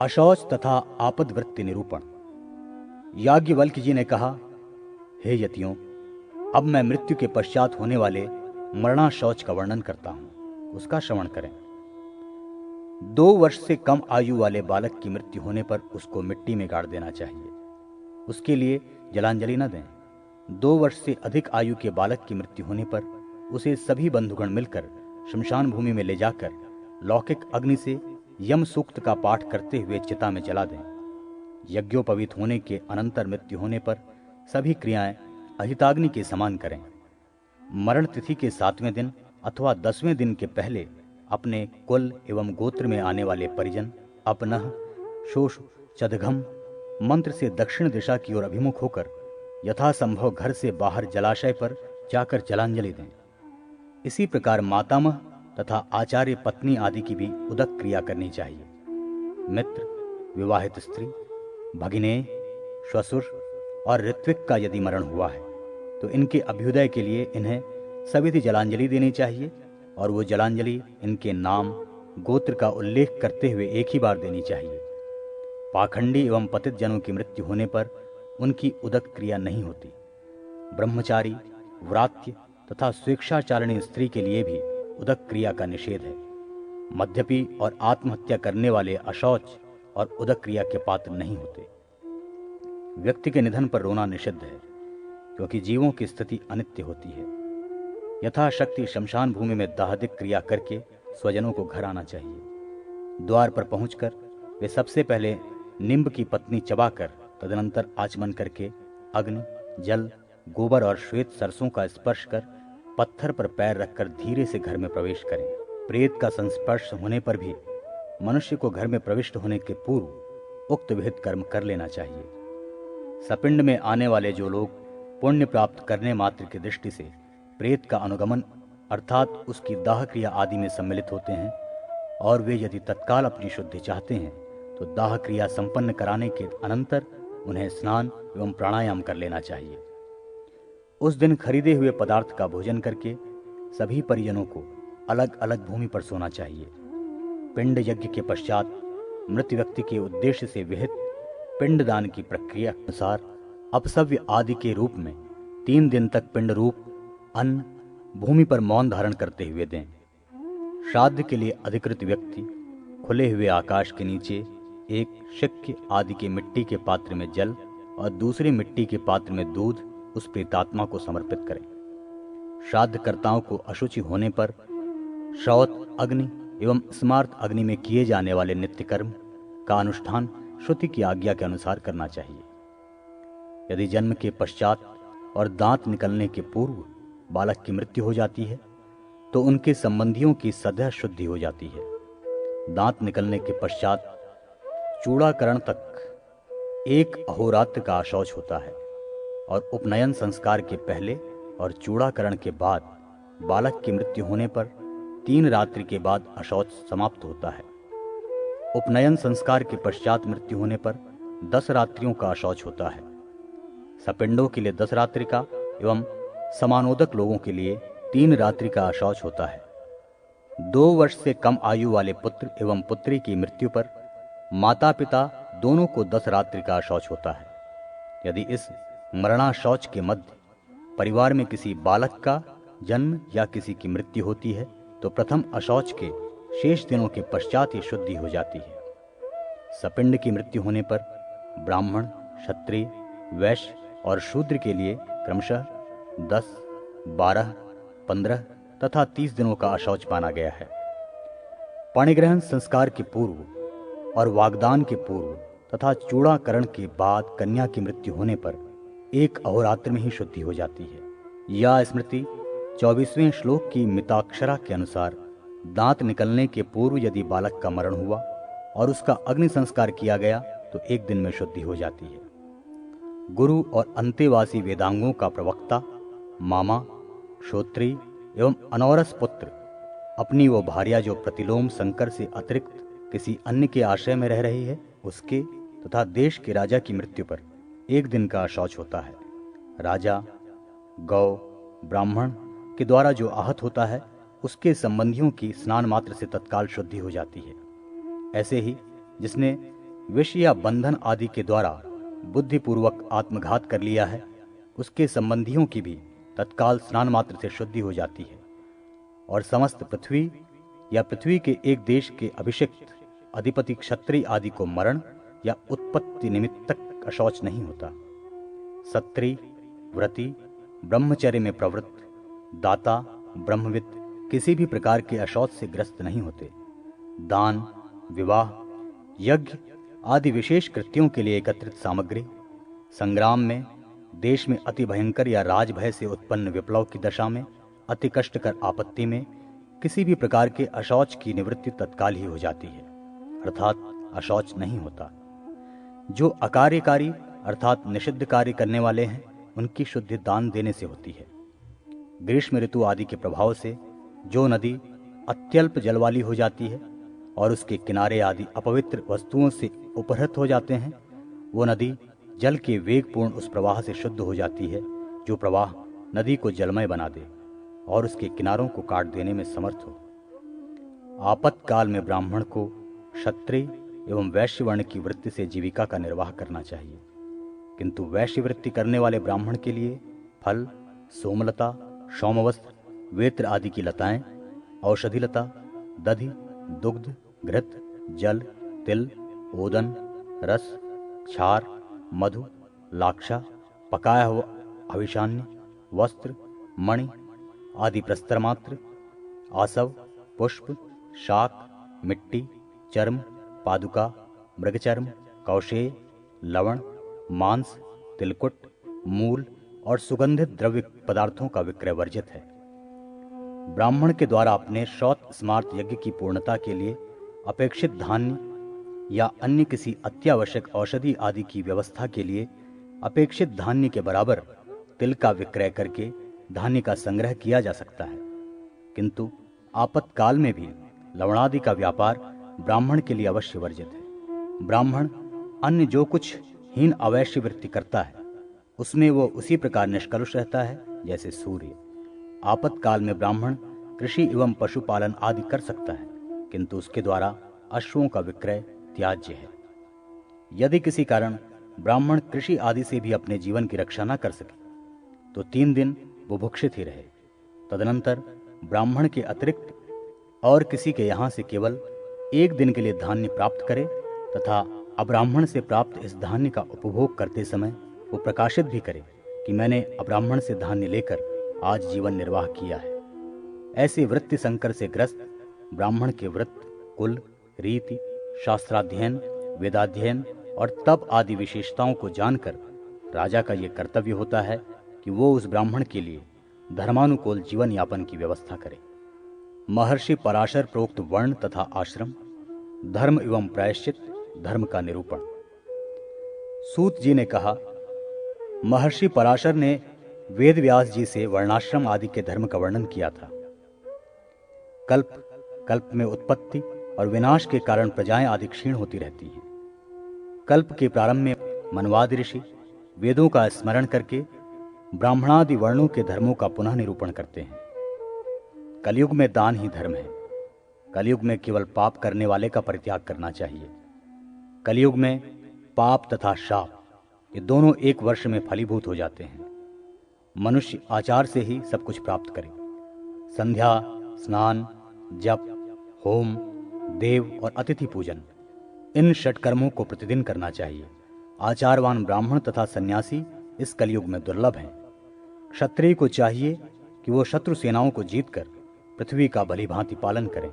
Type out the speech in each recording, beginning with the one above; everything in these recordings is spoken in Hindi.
अशौच तथा आपदवृत्ति निरूपण। याज्ञवल्क्य जी ने कहा, हे यतियों, अब मैं मृत्यु के पश्चात होने वाले मरणाशौच का वर्णन करता हूं, उसका श्रवण करें। 2 वर्ष से कम आयु वाले बालक की मृत्यु होने पर उसको मिट्टी में गाड़ देना चाहिए। उसके लिए जलांजलि न दें। 2 वर्ष से अधिक आयु के बालक की मृत्यु होने पर उसे सभी बंधुगण मिलकर श्मशान भूमि में ले जाकर लौकिक अग्नि से यम सूक्त का पाठ करते हुए चिता में जला दें। यज्ञोपवीत होने के अनंतर मृत्यु होने पर सभी क्रियाएं अहिताग्नि के समान करें। मरण तिथि के 7वें दिन अथवा 10वें दिन के पहले अपने कुल एवं गोत्र में आने वाले परिजन अपनः शोष चदघम मंत्र से दक्षिण दिशा की ओर अभिमुख होकर यथासंभव घर से बाहर जलाशय पर जाकर जलांजलि दें। इसी प्रकार मातामह तथा आचार्य पत्नी आदि की भी उदक क्रिया करनी चाहिए। मित्र, विवाहित स्त्री, भगिने, श्वशुर और ऋत्विक का यदि मरण हुआ है तो इनके अभ्युदय के लिए इन्हें सविधि जलांजलि देनी चाहिए और वो जलांजलि इनके नाम गोत्र का उल्लेख करते हुए एक ही बार देनी चाहिए। पाखंडी एवं पतित जनों की मृत्यु होने पर उनकी उदक क्रिया नहीं होती। ब्रह्मचारी, व्रात्य तथा स्वेच्छाचारिणी स्त्री के लिए भी उदक क्रिया का निषेध है। मद्यपी और आत्महत्या करने वाले अशौच और उदक क्रिया के पात्र नहीं होते। व्यक्ति के निधन पर रोना निषिद्ध है, क्योंकि जीवों की स्थिति अनित्य होती है। यथाशक्ति शमशान भूमि में दाहदिक क्रिया करके स्वजनों को घर आना चाहिए। द्वार पर पहुंचकर वे सबसे पहले निम्ब की पत्नी चबाकर तदनंतर आचमन करके अग्नि, जल, गोबर और श्वेत सरसों का स्पर्श कर पत्थर पर पैर रखकर धीरे से घर में प्रवेश करें। प्रेत का संस्पर्श होने पर भी मनुष्य को घर में प्रविष्ट होने के पूर्व उक्त विहित कर्म कर लेना चाहिए। सपिंड में आने वाले जो लोग पुण्य प्राप्त करने मात्र की दृष्टि से प्रेत का अनुगमन अर्थात उसकी दाह क्रिया आदि में सम्मिलित होते हैं और वे यदि तत्काल अपनी शुद्धि चाहते हैं तो दाह क्रिया संपन्न कराने के अनंतर उन्हें स्नान एवं प्राणायाम कर लेना चाहिए। उस दिन खरीदे हुए पदार्थ का भोजन करके सभी परिजनों को अलग अलग भूमि पर सोना चाहिए। पिंड यज्ञ के पश्चात मृत व्यक्ति के उद्देश्य से विहित पिंडदान की प्रक्रिया अनुसार अपसव्य आदि के रूप में 3 दिन तक पिंड रूप अन्न भूमि पर मौन धारण करते हुए दें। श्राद्ध के लिए अधिकृत व्यक्ति खुले हुए आकाश के नीचे एक शिक्य आदि के मिट्टी के पात्र में जल और दूसरे मिट्टी के पात्र में दूध उस प्रेतात्मा को समर्पित करें। श्राद्धकर्ताओं को अशुचि होने पर श्रौत अग्नि एवं स्मार्त अग्नि में किए जाने वाले नित्य कर्म का अनुष्ठान श्रुति की आज्ञा के अनुसार करना चाहिए। यदि जन्म के पश्चात और दांत निकलने के पूर्व बालक की मृत्यु हो जाती है तो उनके संबंधियों की सदैव शुद्धि हो जाती है। दांत निकलने के पश्चात चूड़ाकरण तक 1 अहोरात्र का शौच होता है और उपनयन संस्कार के पहले और चूड़ाकरण के बाद बालक की मृत्यु होने पर 3 रात्रि के बाद अशौच समाप्त होता है। उपनयन संस्कार के पश्चात मृत्यु होने पर 10 रात्रियों का अशौच होता है। सपिंडों के लिए 10 रात्रि का एवं समानोदक लोगों के लिए 3 रात्रि का अशौच होता है। 2 वर्ष से कम आयु वाले पुत्र एवं पुत्री की मृत्यु पर माता पिता दोनों को 10 रात्रि का अशौच होता है। यदि इस मरणाशौच के मध्य परिवार में किसी बालक का जन्म या किसी की मृत्यु होती है तो प्रथम अशौच के शेष दिनों के पश्चात ही शुद्धि हो जाती है। सपिंड की मृत्यु होने पर ब्राह्मण, क्षत्रिय, वैश्य और शूद्र के लिए क्रमशः 10, 12, 15 तथा 30 दिनों का अशौच माना गया है। पाणिग्रहण संस्कार के पूर्व और वागदान के पूर्व तथा चूड़ाकरण के बाद कन्या की मृत्यु होने पर 1 अहोरात्र में ही शुद्धि हो जाती है। यह स्मृति 24वें श्लोक की मिताक्षरा के अनुसार दांत निकलने के पूर्व यदि बालक का मरण हुआ और उसका अग्नि संस्कार किया गया तो 1 दिन में शुद्धि हो जाती है। गुरु और अंतेवासी वेदांगों का प्रवक्ता, मामा, श्रोत्री एवं अनौरस पुत्र अपनी वो भार्या जो प्रतिलोम शंकर से अतिरिक्त किसी अन्य के आश्रय में रह रही है उसके तथा देश के राजा की मृत्यु पर 1 दिन का शौच होता है। राजा, गौ, ब्राह्मण के द्वारा जो आहत होता है उसके संबंधियों की स्नान मात्र से तत्काल शुद्धि हो जाती है। ऐसे ही जिसने विष या बंधन आदि के द्वारा बुद्धिपूर्वक आत्मघात कर लिया है, उसके संबंधियों की भी तत्काल स्नान मात्र से शुद्धि हो जाती है, और समस्त पृथ्वी या पृथ्वी के एक देश के अभिषिक्त अधिपति क्षत्रिय आदि को मरण या उत्पत्ति निमित्तक अशौच नहीं होता। सत्री, व्रती, ब्रह्मचर्य में प्रवृत्त, दाता, ब्रह्मविद किसी भी प्रकार के अशौच से ग्रस्त नहीं होते। दान, विवाह, यज्ञ आदि विशेष कृत्यों के लिए एकत्रित सामग्री, संग्राम में, देश में अति भयंकर या राजभय से उत्पन्न विप्लव की दशा में, अति कष्टकर आपत्ति में किसी भी प्रकार के अशौच की निवृत्ति तत्काल ही हो जाती है, अर्थात अशौच नहीं होता। जो अकार्यकारी अर्थात निषिद्ध कार्य करने वाले हैं, उनकी शुद्धि दान देने से होती है। ग्रीष्म ऋतु आदि के प्रभाव से जो नदी अत्यल्प जल वाली हो जाती है और उसके किनारे आदि अपवित्र वस्तुओं से उपहृत हो जाते हैं, वो नदी जल के वेगपूर्ण उस प्रवाह से शुद्ध हो जाती है जो प्रवाह नदी को जलमय बना दे और उसके किनारों को काट देने में समर्थ हो। आपातकाल में ब्राह्मण को क्षत्रिय एवं वैश्य वर्ण की वृत्ति से जीविका का निर्वाह करना चाहिए, किंतु वैश्य वृत्ति करने वाले ब्राह्मण के लिए फल, सोमलता, सौमवस्त्र, वेत्र आदि की लताएं, औषधि लता, दधि, दुग्ध, घृत, जल, तिल, ओदन, रस, क्षार, मधु, लाक्षा, पकाया हुआ अभिशान्य, वस्त्र, मणि आदि प्रस्तर मात्र, आसव, पुष्प, शाक, मिट्टी, चर्म, पादुका, मृगचर्म, कौशेय, लवण, मांस, तिलकुट, मूल और सुगंधित द्रव्य पदार्थों का विक्रय वर्जित है। ब्राह्मण के द्वारा अपने श्रौत स्मार्त यज्ञ की पूर्णता के लिए अपेक्षित धान्य या अन्य किसी अत्यावश्यक औषधि आदि की व्यवस्था के लिए अपेक्षित धान्य के बराबर तिल का विक्रय करके धान्य का संग्रह किया जा सकता है, किंतु आपातकाल में भी लवणादि का व्यापार ब्राह्मण के लिए अवश्य वर्जित है। ब्राह्मण अन्य जो कुछ हीन अवैश्य वृत्ति करता है उसमें वो उसी प्रकार निष्कलुष रहता है जैसे सूर्य। आपातकाल में ब्राह्मण कृषि एवं पशुपालन आदि कर सकता है, किंतु उसके द्वारा अश्वों का विक्रय त्याज्य है। यदि किसी कारण ब्राह्मण कृषि आदि से भी अपने जीवन की रक्षा न कर सके तो 3 दिन वो भुक्षित ही रहे। तदनंतर ब्राह्मण के अतिरिक्त और किसी के यहाँ से केवल 1 दिन के लिए धान्य प्राप्त करे तथा अब्राह्मण से प्राप्त इस धान्य का उपभोग करते समय वो प्रकाशित भी करे कि मैंने अब्राह्मण से धान्य लेकर आज जीवन निर्वाह किया है। ऐसे वृत्ति संकर से ग्रस्त ब्राह्मण के व्रत, कुल, रीति, शास्त्राध्ययन, वेदाध्ययन और तप आदि विशेषताओं को जानकर राजा का ये कर्तव्य होता है कि वो उस ब्राह्मण के लिए धर्मानुकूल जीवन यापन की व्यवस्था करे। महर्षि पराशर प्रोक्त वर्ण तथा आश्रम, धर्म एवं प्रायश्चित, धर्म का निरूपण। सूत जी ने कहा, महर्षि पराशर ने वेद व्यास जी से वर्णाश्रम आदि के धर्म का वर्णन किया था। कल्प कल्प में उत्पत्ति और विनाश के कारण प्रजाएं आदि क्षीण होती रहती हैं। कल्प के प्रारंभ में मनवादि ऋषि वेदों का स्मरण करके ब्राह्मणादि वर्णों के धर्मों का पुनः निरूपण करते हैं। कलयुग में दान ही धर्म है। कलयुग में केवल पाप करने वाले का परित्याग करना चाहिए। कलयुग में पाप तथा शाप ये दोनों 1 वर्ष में फलीभूत हो जाते हैं। मनुष्य आचार से ही सब कुछ प्राप्त करे। संध्या, स्नान, जप, होम, देव और अतिथि पूजन, इन षटकर्मों को प्रतिदिन करना चाहिए। आचारवान ब्राह्मण तथा सन्यासी इस कलयुग में दुर्लभ हैं। क्षत्रिय को चाहिए कि वो शत्रु सेनाओं को जीतकर पृथ्वी का भली भांति पालन करें।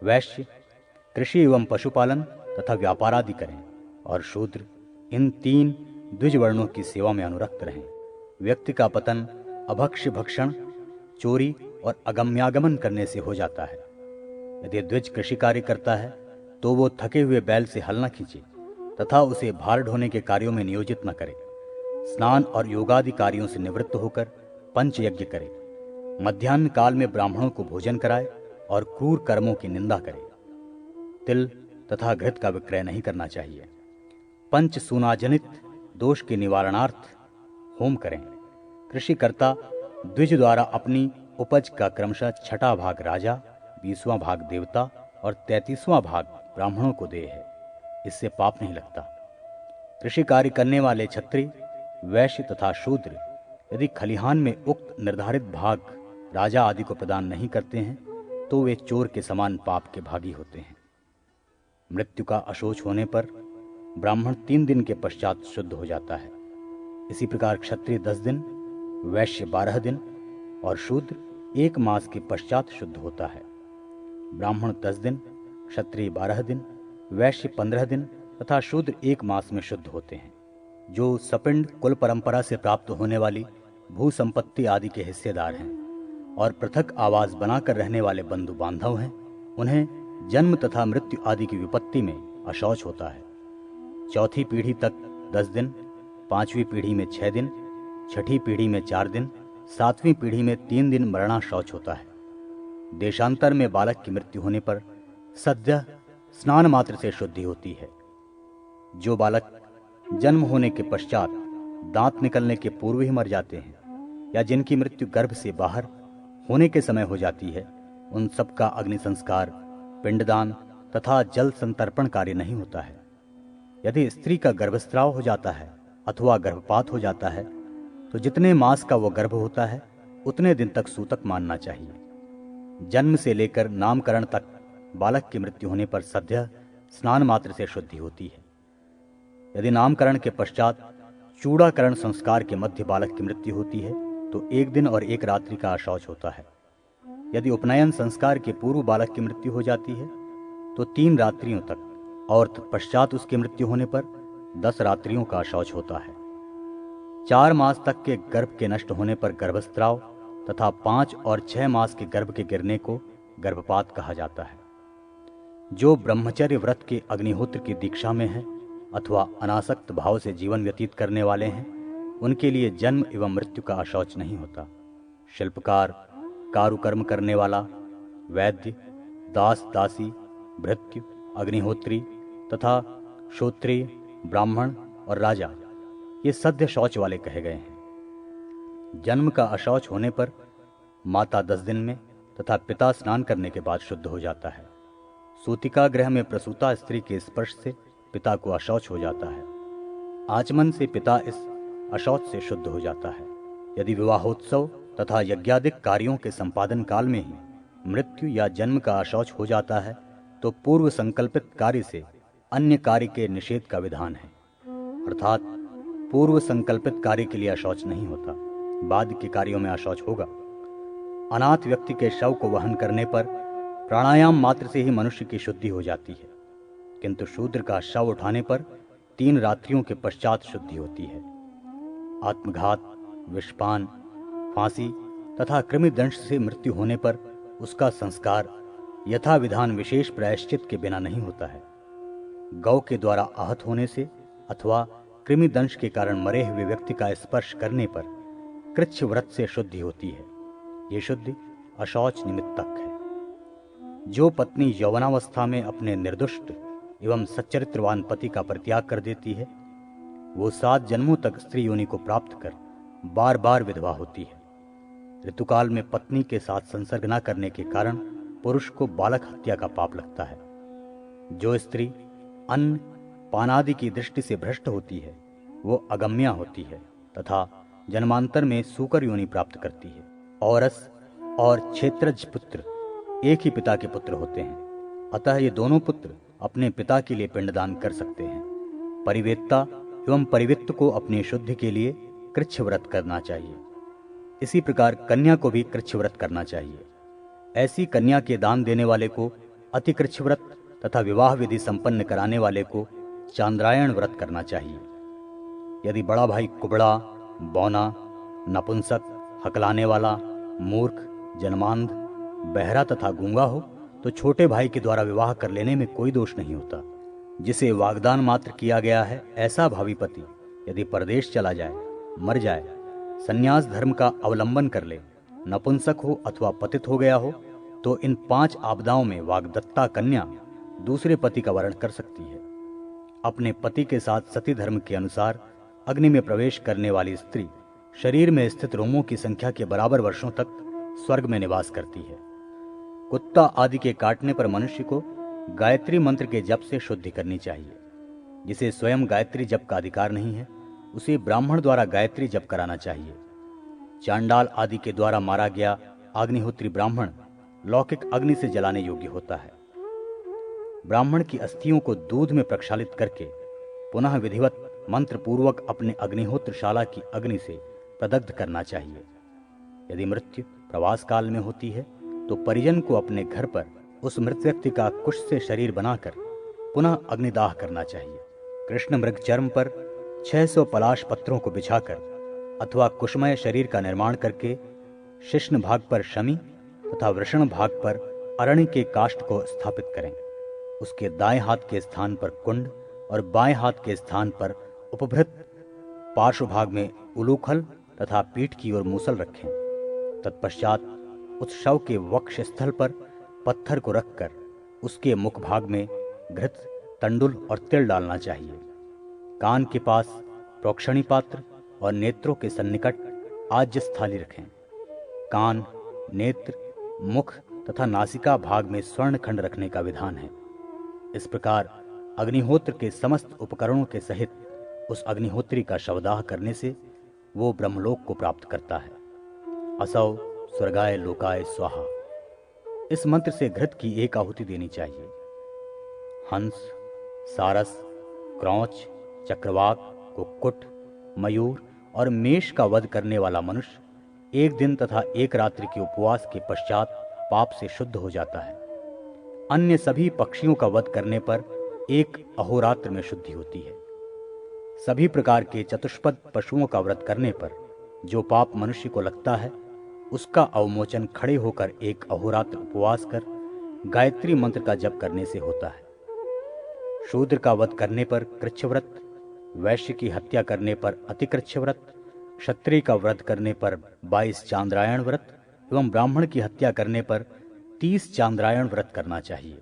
वैश्य कृषि एवं पशुपालन तथा व्यापार आदि करें और शूद्र इन 3 द्विज वर्णों की सेवा में अनुरक्त रहें। व्यक्ति का पतन अभक्ष्य भक्षण, चोरी और अगम्यागमन करने से हो जाता है। यदि द्विज कृषि कार्य करता है तो वो थके हुए बैल से हल न खींचे तथा उसे भार ढोने के कार्यों में नियोजित न करे। स्नान और योगादि कार्यों से निवृत्त होकर पंच यज्ञ करे। मध्याह्न काल में ब्राह्मणों को भोजन कराए और क्रूर कर्मों की निंदा करे। तिल तथा घृत का विक्रय नहीं करना चाहिए। पंच सूनाजनित दोष के निवारणार्थ होम करें। कृषिकर्ता द्विज द्वारा अपनी उपज का क्रमशः 6वां भाग राजा, 20वां भाग देवता और 33वां भाग ब्राह्मणों को दे है। इससे पाप नहीं लगता। कृषि कार्य करने वाले क्षत्रिय, वैश्य तथा शूद्र यदि खलिहान में उक्त निर्धारित भाग राजा आदि को प्रदान नहीं करते हैं तो वे चोर के समान पाप के भागी होते हैं। मृत्यु का अशोच होने पर ब्राह्मण 3 दिन के पश्चात शुद्ध हो जाता है। इसी प्रकार क्षत्रिय 10 दिन, वैश्य 12 दिन और शूद्र 1 मास के पश्चात शुद्ध होता है। ब्राह्मण 10 दिन, क्षत्रिय 12 दिन, वैश्य 15 दिन तथा शूद्र 1 मास में शुद्ध होते हैं। जो सपिंड कुल परंपरा से प्राप्त होने वाली भू संपत्ति आदि के हिस्सेदार हैं और पृथक आवास बनाकर रहने वाले बंधु बांधव हैं, उन्हें जन्म तथा मृत्यु आदि की विपत्ति में अशौच होता है। चौथी पीढ़ी तक 10 दिन, 5वीं पीढ़ी में 6 दिन, 6ठी पीढ़ी में 4 दिन, 7वीं पीढ़ी में 3 दिन मरणा शौच होता है। देशांतर में बालक की मृत्यु होने पर सद्य स्नान मात्र से शुद्धि होती है। जो बालक जन्म होने के पश्चात दांत निकलने के पूर्व ही मर जाते हैं या जिनकी मृत्यु गर्भ से बाहर होने के समय हो जाती है, उन सब का अग्नि संस्कार, पिंडदान तथा जल संतर्पण कार्य नहीं होता है। यदि स्त्री का गर्भस्राव हो जाता है अथवा गर्भपात हो जाता है तो जितने मास का वो गर्भ होता है उतने दिन तक सूतक मानना चाहिए। जन्म से लेकर नामकरण तक बालक की मृत्यु होने पर सद्य स्नान मात्र से शुद्धि होती है। यदि नामकरण के पश्चात चूड़ाकरण संस्कार के मध्य बालक की मृत्यु होती है तो 1 दिन और 1 रात्रि का अशौच होता है। यदि उपनयन संस्कार के पूर्व बालक की मृत्यु हो जाती है तो 3 रात्रियों तक और तत्पश्चात उसकी मृत्यु होने पर 10 रात्रियों का अशौच होता है। 4 मास तक के गर्भ के नष्ट होने पर गर्भस्राव तथा 5 और 6 मास के गर्भ के गिरने को गर्भपात कहा जाता है। जो ब्रह्मचर्य व्रत के अग्निहोत्र की दीक्षा में है अथवा अनासक्त भाव से जीवन व्यतीत करने वाले हैं, उनके लिए जन्म एवं मृत्यु का अशौच नहीं होता। शिल्पकार, कारुकर्म करने वाला, वैद्य, दास दासी, भृत्य, अग्निहोत्री तथा श्रोत्रिय, ब्राह्मण और राजा ये सद्य शौच वाले कहे गए हैं। जन्म का अशौच होने पर माता 10 दिन में तथा पिता स्नान करने के बाद शुद्ध हो जाता है। सूतिका गृह में प्रसूता स्त्री के स्पर्श से पिता को अशौच हो जाता है। आचमन से पिता इस अशौच से शुद्ध हो जाता है। यदि विवाहोत्सव तथा यज्ञादिक कार्यों के संपादन काल में ही मृत्यु या जन्म का अशौच हो जाता है तो पूर्व संकल्पित कार्य से अन्य कार्य के निषेध का विधान है। अर्थात पूर्व संकल्पित कार्य के लिए अशौच नहीं होता, बाद के कार्यों में अशौच होगा। अनाथ व्यक्ति के शव को वहन करने पर प्राणायाम मात्र से ही मनुष्य की शुद्धि हो जाती है, किंतु शूद्र का शव उठाने पर 3 रात्रियों के पश्चात शुद्धि होती है। आत्मघात, विषपान, फांसी तथा कृमिदंश से मृत्यु होने पर उसका संस्कार यथा विधान विशेष प्रायश्चित के बिना नहीं होता है। गौ के द्वारा आहत होने से अथवा कृमिदंश के कारण मरे हुए व्यक्ति का स्पर्श करने पर कृच्छ व्रत से शुद्धि होती है। ये शुद्धि अशौच निमित्तक है। जो पत्नी यौवनावस्था में अपने निर्दुष्ट एवं सच्चरित्रवान पति का परित्याग कर देती है, वो 7 जन्मों तक स्त्री योनि को प्राप्त कर बार बार विधवा होती है। ऋतुकाल में पत्नी के साथ संसर्ग न करने के कारण पुरुष को बालक हत्या का पाप लगता है। जो स्त्री अन्न पानादि की दृष्टि से भ्रष्ट होती है वो अगम्या होती है तथा जन्मांतर में सूकर योनि प्राप्त करती है। औरस और क्षेत्रज पुत्र एक ही पिता के पुत्र होते हैं, अतः ये दोनों पुत्र अपने पिता के लिए पिंडदान कर सकते हैं। परिवेत्ता एवं परिवित्त को अपनी शुद्धि के लिए कृच्छ व्रत करना चाहिए। इसी प्रकार कन्या को भी कृच्छ व्रत करना चाहिए। ऐसी कन्या के दान देने वाले को अति कृच्छ व्रत तथा विवाह विधि संपन्न कराने वाले को चांद्रायण व्रत करना चाहिए। यदि बड़ा भाई कुबड़ा, बौना, नपुंसक, हकलाने वाला, मूर्ख, जन्मांध, बहरा तथा गूंगा हो तो छोटे भाई के द्वारा विवाह कर लेने में कोई दोष नहीं होता। जिसे वागदान मात्र किया गया है ऐसा भावी पति यदि परदेश चला जाए, मर जाए, संन्यास धर्म का अवलंबन कर ले, नपुंसक हो अथवा पतित हो गया हो तो इन 5 आपदाओं में वाग्दत्ता कन्या दूसरे पति का वरण कर सकती है। अपने पति के साथ सती धर्म के अनुसार अग्नि में प्रवेश करने वाली स्त्री शरीर में स्थित रोमों की संख्या के बराबर वर्षों तक स्वर्ग में निवास करती है। कुत्ता आदि के काटने पर मनुष्य को गायत्री मंत्र के जप से शुद्धि करनी चाहिए। जिसे स्वयं गायत्री जप का अधिकार नहीं है, उसे ब्राह्मण द्वारा गायत्री जप कराना चाहिए। चांडाल आदि के द्वारा मारा गया अग्निहोत्री ब्राह्मण लौकिक अग्नि से जलाने योग्य होता है। ब्राह्मण की अस्थियों को दूध में प्रक्षालित करके पुनः विधिवत मंत्र पूर्वक अपने अग्निहोत्रशाला की अग्नि से प्रदग्ध करना चाहिए। यदि मृत्यु प्रवास काल में होती है तो परिजन को अपने घर पर उस मृत व्यक्ति का कुश से शरीर बनाकर पुनः अग्निदाह करना चाहिए। कृष्ण मृग चर्म पर 600 पलाश पत्रों को बिछाकर अथवा कुशमय शरीर का निर्माण करके शिश्न भाग पर शमी तथा वृषण भाग पर अरण्य के काष्ठ को स्थापित करें। उसके दाएं हाथ के स्थान पर कुंड और बाएं हाथ के स्थान पर उपभृत, पार्श्व भाग में उलूखल तथा पीठ की ओर मूसल रखें। तत्पश्चात उस शव के वक्ष स्थल पर पत्थर को रखकर उसके मुख भाग में घृत, तंडुल और तिल डालना चाहिए। कान के पास प्रोक्षणी पात्र और नेत्रों के सन्निकट आज्य थाली रखें। कान, नेत्र, मुख तथा नासिका भाग में स्वर्ण खंड रखने का विधान है। इस प्रकार अग्निहोत्र के समस्त उपकरणों के सहित उस अग्निहोत्री का शवदाह करने से वो ब्रह्मलोक को प्राप्त करता है। असौ स्वर्गाय लोकाय स्वाहा। इस मंत्र से घृत की एक आहुति देनी चाहिए। हंस, सारस, क्रौच, चक्रवाक, कुक्कुट, मयूर और मेष का वध करने वाला मनुष्य एक दिन तथा एक रात्रि के उपवास के पश्चात पाप से शुद्ध हो जाता है। अन्य सभी पक्षियों का वध करने पर एक अहोरात्र में शुद्धि होती है। सभी प्रकार के चतुष्पद पशुओं का व्रत करने पर जो पाप मनुष्य को लगता है, उसका अवमोचन खड़े होकर एक अहोरात्र उपवास कर गायत्री मंत्र का जप करने से होता है। शूद्र का वध करने पर कृच्छ व्रत, वैश्य की हत्या करने पर अतिकृच्छ व्रत, क्षत्रिय का व्रत करने पर 22 चांद्रायण व्रत एवं ब्राह्मण की हत्या करने पर 30 चांद्रायण व्रत करना चाहिए।